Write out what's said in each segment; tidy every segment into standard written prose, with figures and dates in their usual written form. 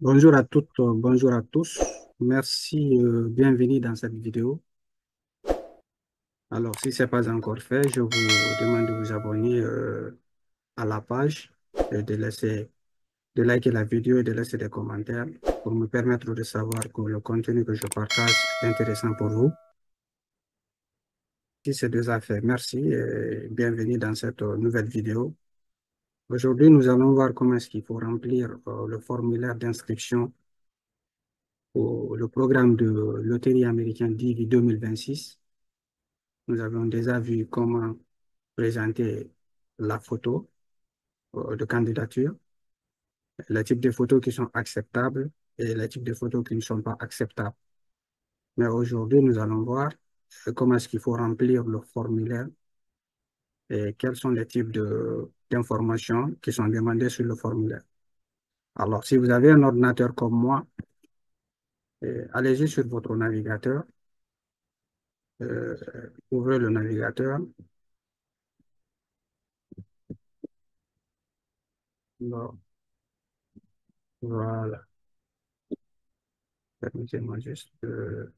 Bonjour à toutes, bonjour à tous. Merci, bienvenue dans cette vidéo. Alors, si ce n'est pas encore fait, je vous demande de vous abonner à la page et de liker la vidéo et de laisser des commentaires pour me permettre de savoir que le contenu que je partage est intéressant pour vous. Si c'est déjà fait, merci et bienvenue dans cette nouvelle vidéo. Aujourd'hui, nous allons voir comment est-ce qu'il faut remplir le formulaire d'inscription pour le programme de loterie américaine DIVI 2026. Nous avons déjà vu comment présenter la photo de candidature, les types de photos qui sont acceptables et les types de photos qui ne sont pas acceptables. Mais aujourd'hui, nous allons voir comment est-ce qu'il faut remplir le formulaire et quels sont les types d'informations qui sont demandées sur le formulaire. Alors, si vous avez un ordinateur comme moi, allez-y sur votre navigateur, euh, ouvrez le navigateur. Bon, voilà, permettez-moi juste de...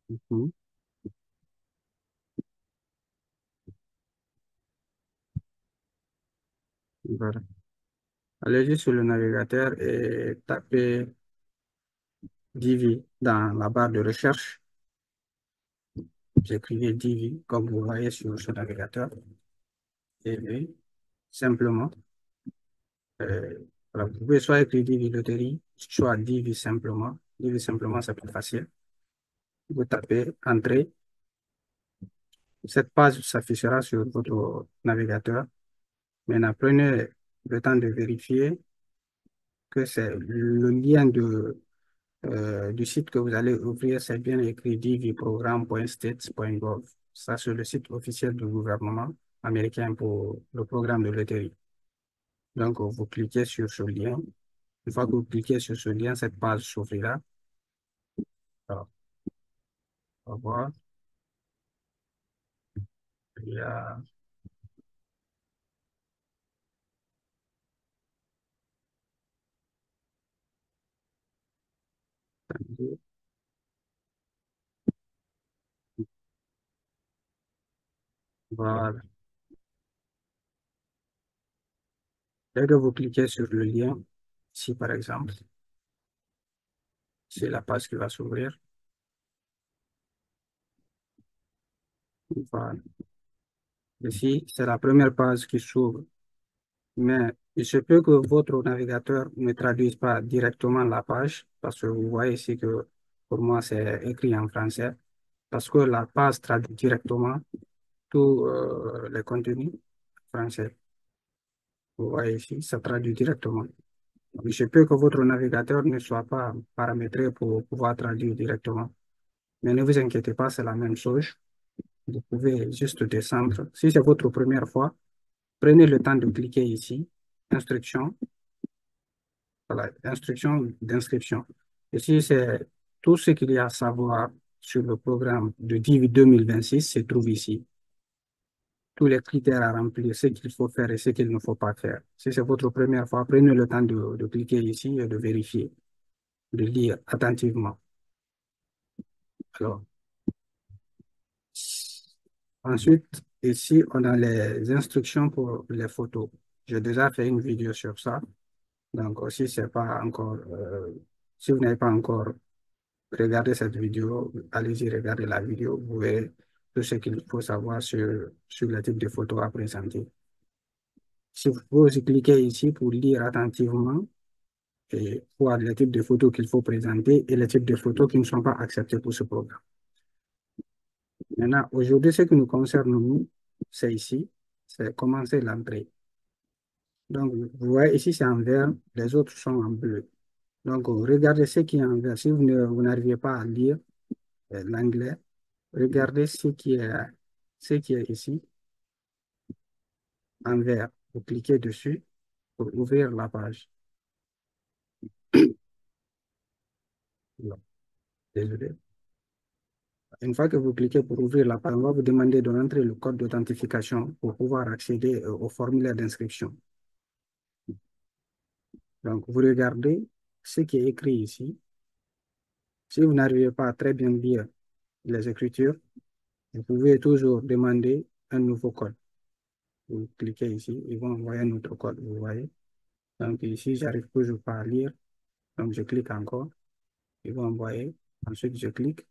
Mhm. Voilà. Allez-y sur le navigateur et tapez Divi dans la barre de recherche. Vous écrivez Divi comme vous voyez sur ce navigateur. Et puis, simplement, euh, voilà, vous pouvez soit écrire Divi Loterie, soit Divi simplement. Divi simplement, c'est plus facile. Vous tapez Entrée. Cette page s'affichera sur votre navigateur. Maintenant, prenez le temps de vérifier que c'est le lien du site que vous allez ouvrir, c'est bien écrit dvprogramme.states.gov. Ça, c'est le site officiel du gouvernement américain pour le programme de loterie. Donc, vous cliquez sur ce lien. Une fois que vous cliquez sur ce lien, cette page s'ouvrira. Alors, on va voir. Il y a... Voilà. Dès que vous cliquez sur le lien, ici par exemple, c'est la page qui va s'ouvrir. Voilà. Ici, c'est la première page qui s'ouvre. Mais il se peut que votre navigateur ne traduise pas directement la page, parce que vous voyez ici que pour moi c'est écrit en français, parce que la page traduit directement tous les contenus français. Vous voyez ici, ça traduit directement. Il se peut que votre navigateur ne soit pas paramétré pour pouvoir traduire directement. Mais ne vous inquiétez pas, c'est la même chose. Vous pouvez juste descendre. Si c'est votre première fois, prenez le temps de cliquer ici, Instructions. Voilà, instruction d'inscription. Ici, c'est tout ce qu'il y a à savoir sur le programme de DIV 2026 se trouve ici. Tous les critères à remplir, ce qu'il faut faire et ce qu'il ne faut pas faire. Si c'est votre première fois, prenez le temps de cliquer ici et de vérifier, de lire attentivement. Alors, ensuite, ici, on a les instructions pour les photos. J'ai déjà fait une vidéo sur ça. Donc, aussi, c'est pas encore, si vous n'avez pas encore regardez cette vidéo, allez-y, regardez la vidéo, vous verrez tout ce qu'il faut savoir sur le type de photo à présenter. Si vous aussi cliquez ici pour lire attentivement et voir le type de photos qu'il faut présenter et les types de photos qui ne sont pas acceptés pour ce programme. Maintenant, aujourd'hui, ce qui nous concerne, nous, c'est ici, c'est commencer l'entrée. Donc, vous voyez ici, c'est en vert, les autres sont en bleu. Donc, regardez ce qui est en vert. Si vous n'arrivez pas à lire l'anglais, regardez ce qui est ici en vert. Vous cliquez dessus pour ouvrir la page. Non, désolé. Une fois que vous cliquez pour ouvrir la page, on va vous demander de rentrer le code d'authentification pour pouvoir accéder au formulaire d'inscription. Donc, vous regardez ce qui est écrit ici. Si vous n'arrivez pas à très bien lire les écritures, vous pouvez toujours demander un nouveau code. Vous cliquez ici, ils vont envoyer un autre code, vous voyez. Donc ici, j'arrive toujours pas à lire. Donc je clique encore, ils vont envoyer. Ensuite, je clique,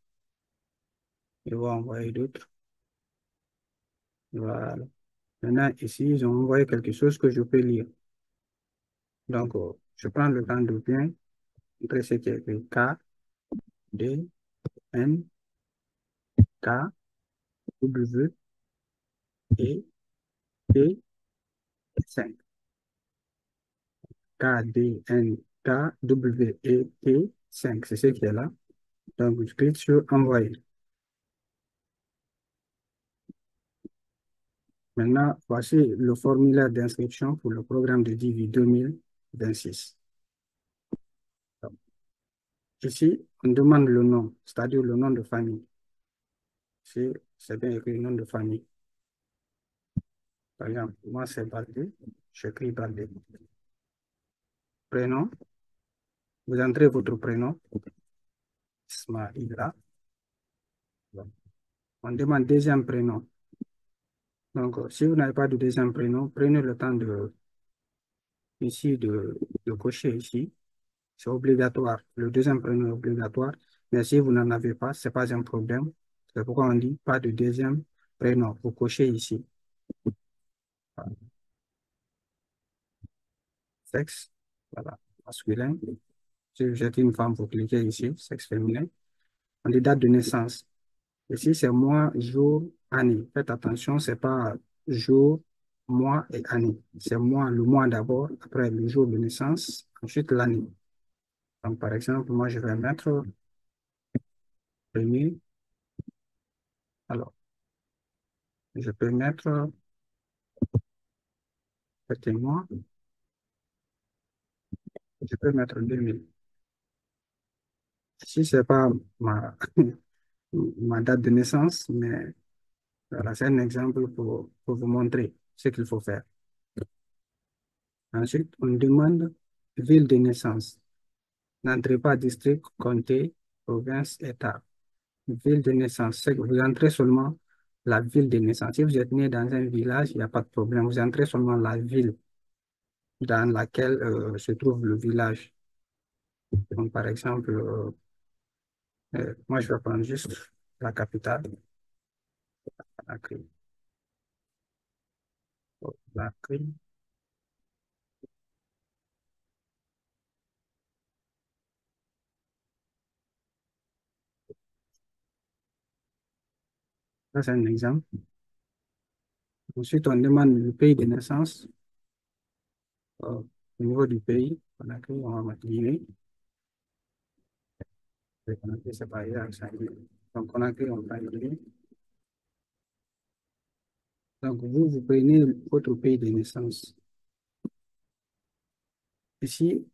ils vont envoyer d'autres. Voilà. Maintenant, ici, ils ont envoyé quelque chose que je peux lire. Donc, je prends le temps de bien entrer ce qui est écrit K, D, N, K, W, E, T, 5. K, D, N, K, W, E, T, 5. C'est ce qui est là. Donc, je clique sur Envoyer. Maintenant, voici le formulaire d'inscription pour le programme de Divi 2026. Ici, on demande le nom, c'est-à-dire le nom de famille. Ici, c'est bien écrit nom de famille. Par exemple, moi, c'est Baldé. J'écris Baldé. Prénom, vous entrez votre prénom. Ismaïla. On demande deuxième prénom. Donc, si vous n'avez pas de deuxième prénom, prenez le temps ici de cocher ici. C'est obligatoire. Le deuxième prénom est obligatoire. Mais si vous n'en avez pas, ce n'est pas un problème. C'est pourquoi on dit pas de deuxième prénom. Vous cochez ici. Sexe, voilà, masculin. Si vous êtes une femme, vous cliquez ici, sexe féminin. On dit date de naissance. Ici, c'est mois, jour, année. Faites attention, c'est pas jour, mois et année. C'est mois, le mois d'abord, après le jour de naissance, ensuite l'année. Donc, par exemple, moi, je vais mettre premier. Alors, je peux mettre, effectivement, je peux mettre 2000. Si c'est pas ma, ma date de naissance, mais voilà, c'est un exemple pour vous montrer ce qu'il faut faire. Ensuite, on demande ville de naissance. N'entrez pas district, comté, province, État. Ville de naissance, c'est que vous entrez seulement la ville de naissance. Si vous êtes né dans un village, il n'y a pas de problème. Vous entrez seulement la ville dans laquelle se trouve le village. Donc, par exemple, moi, je vais prendre juste la capitale, Conakry. Conakry. Ça, c'est un exemple. Ensuite, on demande le pays de naissance. Au niveau du pays, Conakry, on va mettre Guinée. Et Conakry, c'est pas hier, c'est Guinée. Donc, Conakry, on prend Guinée. Donc, vous prenez votre pays de naissance. Ici,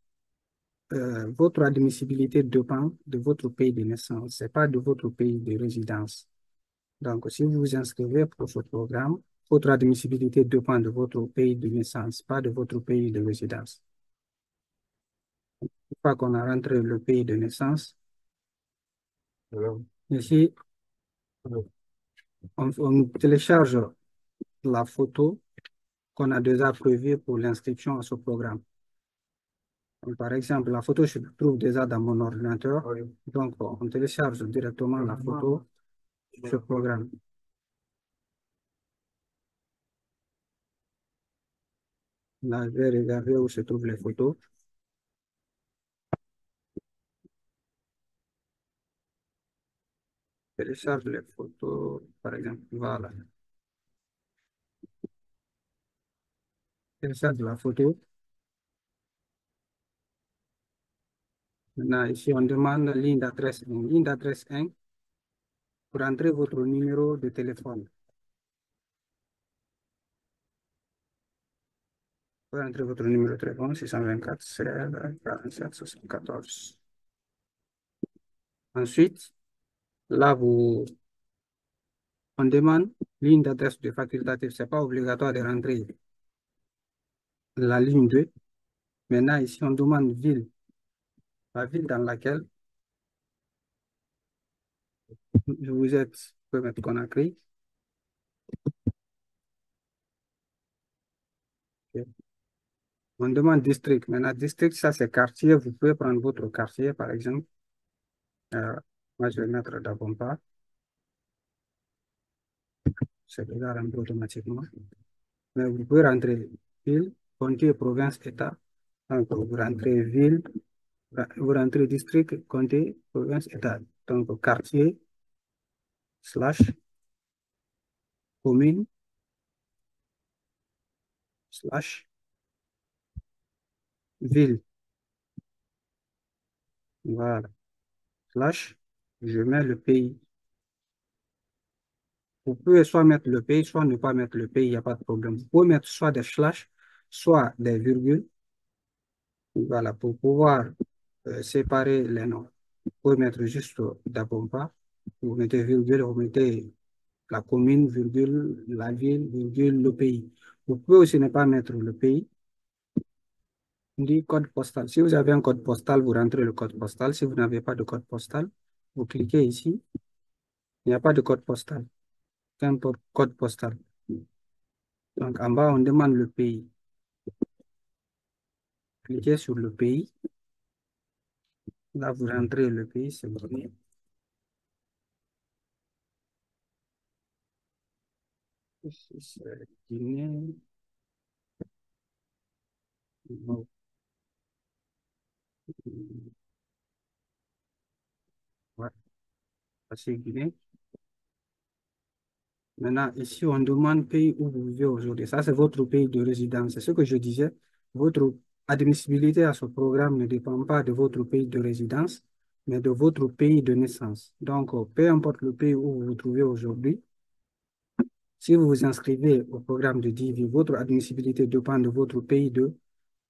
votre admissibilité dépend de votre pays de naissance, ce n'est pas de votre pays de résidence. Donc, si vous vous inscrivez pour ce programme, votre admissibilité dépend de votre pays de naissance, pas de votre pays de résidence. Une fois qu'on a rentré le pays de naissance, ici, on télécharge la photo qu'on a déjà prévue pour l'inscription à ce programme. Donc, par exemple, la photo se trouve déjà dans mon ordinateur. Oui. Donc, on télécharge directement la photo de ce programme. Là, je vais regarder où se trouvent les photos. Télécharge les photos, par exemple. Voilà. Télécharge la photo. Maintenant, ici, on demande ligne d'adresse 1. Ligne d'adresse 1 pour entrer votre numéro de téléphone. Pour entrer votre numéro de téléphone, 624 16 47 74. Ensuite, là, vous on demande ligne d'adresse de facultatif. Ce n'est pas obligatoire de rentrer la ligne 2. Maintenant, ici, on demande ville, la ville dans laquelle vous êtes. Vous pouvez mettre Conakry. Ok. On demande district. Maintenant, district, ça c'est quartier. Vous pouvez prendre votre quartier, par exemple. Moi, je vais mettre Dabomba. C'est déjà rentré automatiquement. Mais vous pouvez rentrer ville, comté, province, État. Donc, vous rentrez ville, vous rentrez district, comté, province, État. Donc, quartier, slash, commune, slash, ville. Voilà. Slash, je mets le pays. Vous pouvez soit mettre le pays, soit ne pas mettre le pays, il n'y a pas de problème. Vous pouvez mettre soit des slash, soit des virgules. Voilà, pour pouvoir séparer les noms. Vous pouvez mettre juste Dabomba. Vous mettez virgule, vous mettez la commune, virgule, la ville, virgule, le pays. Vous pouvez aussi ne pas mettre le pays. On dit code postal. Si vous avez un code postal, vous rentrez le code postal. Si vous n'avez pas de code postal, vous cliquez ici. Il n'y a pas de code postal. C'est un code postal. Donc en bas, on demande le pays. Cliquez sur le pays. Là, vous rentrez le pays, c'est Guinée. Ici, c'est Guinée. Bon, ouais, c'est Guinée. Maintenant, ici, on demande pays où vous vivez aujourd'hui. Ça, c'est votre pays de résidence. C'est ce que je disais. Votre admissibilité à ce programme ne dépend pas de votre pays de résidence, mais de votre pays de naissance. Donc, peu importe le pays où vous vous trouvez aujourd'hui, si vous vous inscrivez au programme de DIVI, votre admissibilité dépend de votre pays de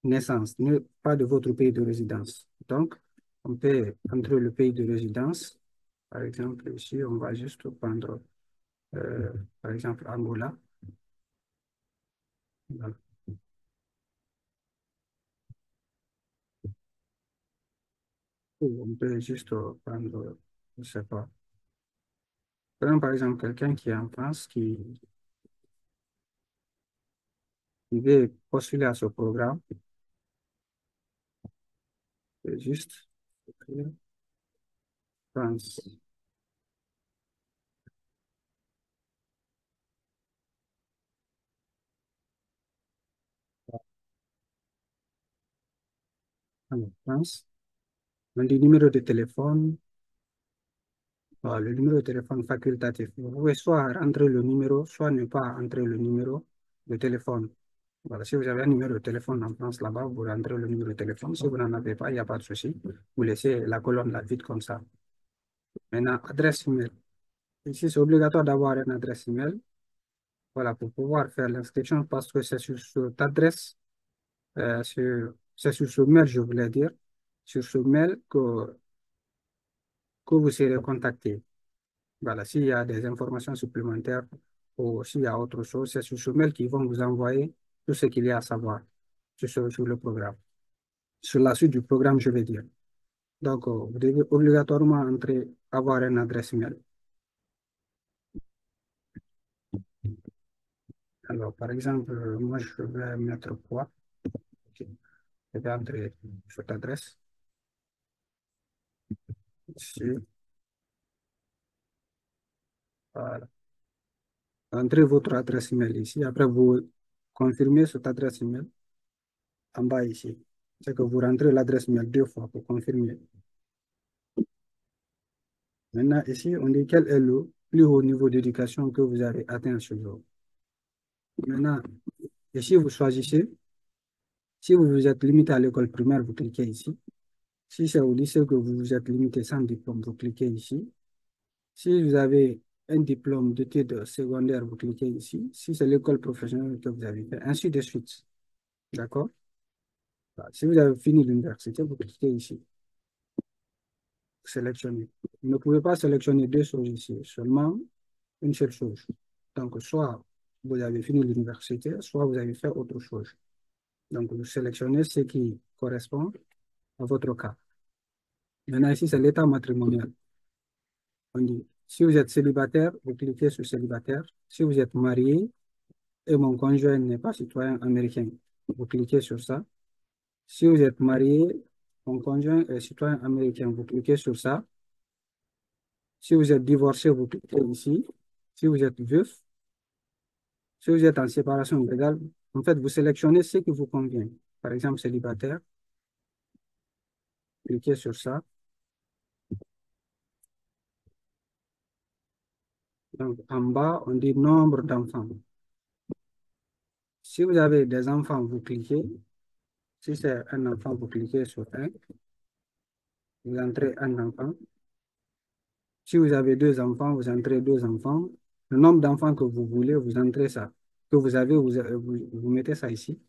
naissance, pas de votre pays de résidence. Donc, on peut entrer le pays de résidence. Par exemple, ici, on va juste prendre, par exemple, Angola. Voilà. Ou on peut juste prendre, je ne sais pas. Prenons par exemple quelqu'un qui est en France, qui veut postuler à ce programme. C'est juste écrire France. Alors, France. On dit numéro de téléphone. Le numéro de téléphone facultatif. Vous pouvez soit entrer le numéro, soit ne pas entrer le numéro de téléphone. Voilà, si vous avez un numéro de téléphone en France là-bas, vous rentrez le numéro de téléphone. Si vous n'en avez pas, il n'y a pas de souci. Vous laissez la colonne là vide comme ça. Maintenant, adresse email. Ici, c'est obligatoire d'avoir une adresse email. Voilà, pour pouvoir faire l'inscription, parce que c'est sur cette adresse, c'est sur ce mail, je voulais dire, sur ce mail que vous serez contacté. Voilà, s'il y a des informations supplémentaires ou s'il y a autre chose, c'est sur ce mail qu'ils vont vous envoyer tout ce qu'il y a à savoir sur le programme. Sur la suite du programme, je vais dire. Donc, vous devez obligatoirement avoir une adresse mail. Alors, par exemple, moi, je vais mettre quoi? Ok. Je vais entrer cette adresse ici. Voilà. Entrez votre adresse email ici. Après, vous confirmez cette adresse email en bas ici. C'est que vous rentrez l'adresse mail deux fois pour confirmer. Maintenant, ici, on dit quel est le plus haut niveau d'éducation que vous avez atteint ce jour. Maintenant, ici, vous choisissez. Si vous vous êtes limité à l'école primaire, vous cliquez ici. Si c'est au lycée que vous vous êtes limité sans diplôme, vous cliquez ici. Si vous avez un diplôme d'études secondaires, vous cliquez ici. Si c'est l'école professionnelle que vous avez fait, ainsi de suite. D'accord? Voilà. Si vous avez fini l'université, vous cliquez ici. Sélectionner. Vous ne pouvez pas sélectionner deux choses ici. Seulement une seule chose. Donc, soit vous avez fini l'université, soit vous avez fait autre chose. Donc, vous sélectionnez ce qui correspond à votre cas. Maintenant, ici, c'est l'état matrimonial. On dit, si vous êtes célibataire, vous cliquez sur célibataire. Si vous êtes marié et mon conjoint n'est pas citoyen américain, vous cliquez sur ça. Si vous êtes marié, mon conjoint est citoyen américain, vous cliquez sur ça. Si vous êtes divorcé, vous cliquez ici. Si vous êtes veuf, si vous êtes en séparation légale, en fait, vous sélectionnez ce qui vous convient. Par exemple, célibataire, cliquez sur ça. Donc, en bas, on dit nombre d'enfants. Si vous avez des enfants, vous cliquez. Si c'est un enfant, vous cliquez sur un. Vous entrez un enfant. Si vous avez deux enfants, vous entrez deux enfants. Le nombre d'enfants que vous voulez, vous entrez ça. Que vous avez, vous mettez ça ici.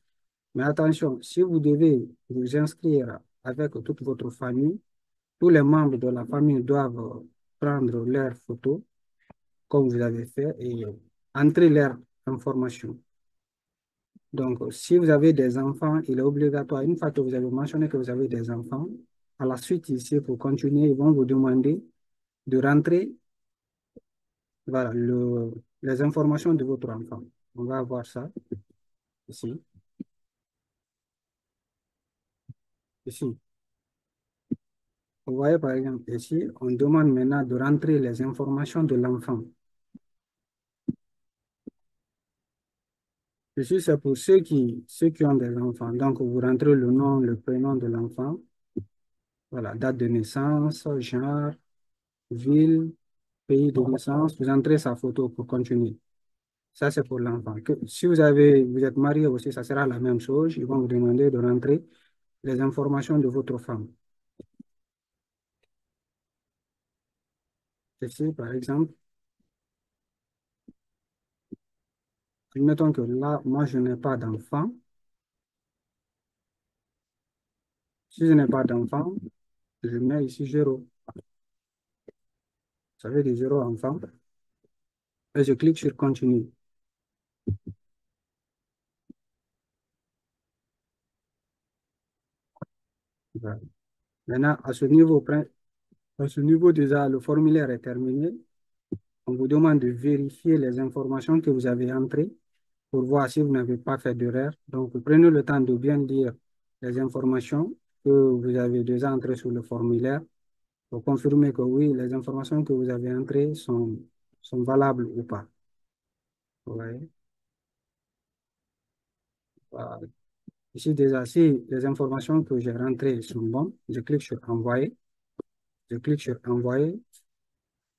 Mais attention, si vous devez vous inscrire avec toute votre famille, tous les membres de la famille doivent prendre leurs photos, comme vous avez fait, et entrer leurs informations. Donc, si vous avez des enfants, il est obligatoire, une fois que vous avez mentionné que vous avez des enfants, à la suite ici, pour continuer, ils vont vous demander de rentrer voilà, les informations de votre enfant. On va voir ça ici. Ici. Vous voyez, par exemple, ici, on demande maintenant de rentrer les informations de l'enfant. Ici, c'est pour ceux qui ont des enfants. Donc, vous rentrez le nom, le prénom de l'enfant. Voilà, date de naissance, genre, ville, pays de naissance. Vous entrez sa photo pour continuer. Ça, c'est pour l'enfant. Si vous êtes marié aussi, ça sera la même chose. Ils vont vous demander de rentrer les informations de votre femme. Ici, par exemple, admettons que là, moi, je n'ai pas d'enfant. Si je n'ai pas d'enfant, je mets ici 0. Ça veut dire 0 enfant. Et je clique sur continue. Voilà. Maintenant, à ce niveau déjà, le formulaire est terminé. On vous demande de vérifier les informations que vous avez entrées pour voir si vous n'avez pas fait d'erreur. Donc, prenez le temps de bien lire les informations que vous avez déjà entrées sur le formulaire pour confirmer que oui, les informations que vous avez entrées sont valables ou pas. Vous voyez? Voilà. Ici, déjà, si les informations que j'ai rentrées sont bonnes, je clique sur Envoyer. Je clique sur Envoyer.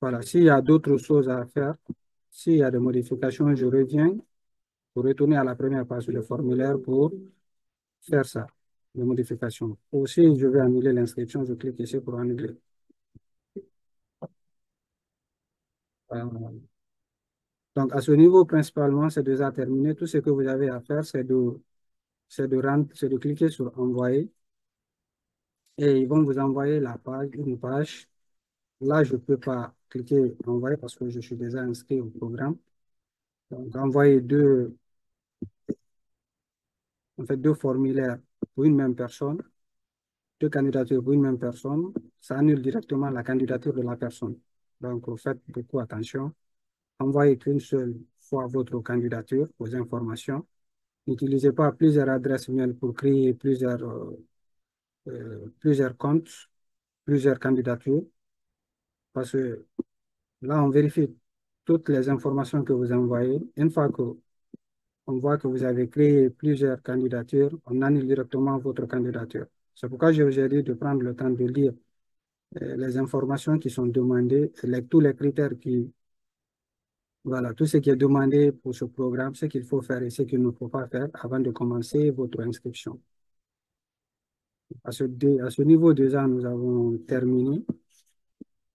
Voilà. S'il y a d'autres choses à faire, s'il y a des modifications, je reviens pour retourner à la première page du formulaire pour faire ça, les modifications. Aussi, je vais annuler l'inscription. Je clique ici pour annuler. Donc, à ce niveau, principalement, c'est déjà terminé. Tout ce que vous avez à faire, c'est de cliquer sur Envoyer et ils vont vous envoyer une page. Là, je ne peux pas cliquer Envoyer parce que je suis déjà inscrit au programme. Donc, envoyer en fait, deux formulaires pour une même personne, deux candidatures pour une même personne, ça annule directement la candidature de la personne. Donc, faites beaucoup attention. Envoyez qu'une seule fois votre candidature, vos informations. N'utilisez pas plusieurs adresses mail pour créer plusieurs comptes, plusieurs candidatures, parce que là, on vérifie toutes les informations que vous envoyez. Une fois qu'on voit que vous avez créé plusieurs candidatures, on annule directement votre candidature. C'est pourquoi je vous ai dit de prendre le temps de lire les informations qui sont demandées, tous les critères voilà, tout ce qui est demandé pour ce programme, ce qu'il faut faire et ce qu'il ne faut pas faire avant de commencer votre inscription. À ce niveau déjà, nous avons terminé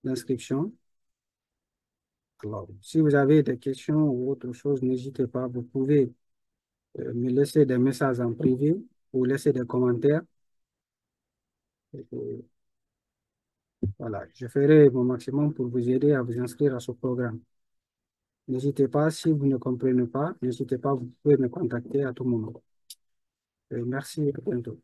l'inscription. Alors, si vous avez des questions ou autre chose, n'hésitez pas, vous pouvez me laisser des messages en privé ou laisser des commentaires. Et, voilà, je ferai mon maximum pour vous aider à vous inscrire à ce programme. N'hésitez pas, si vous ne comprenez pas, n'hésitez pas, vous pouvez me contacter à tout moment. Merci, à bientôt.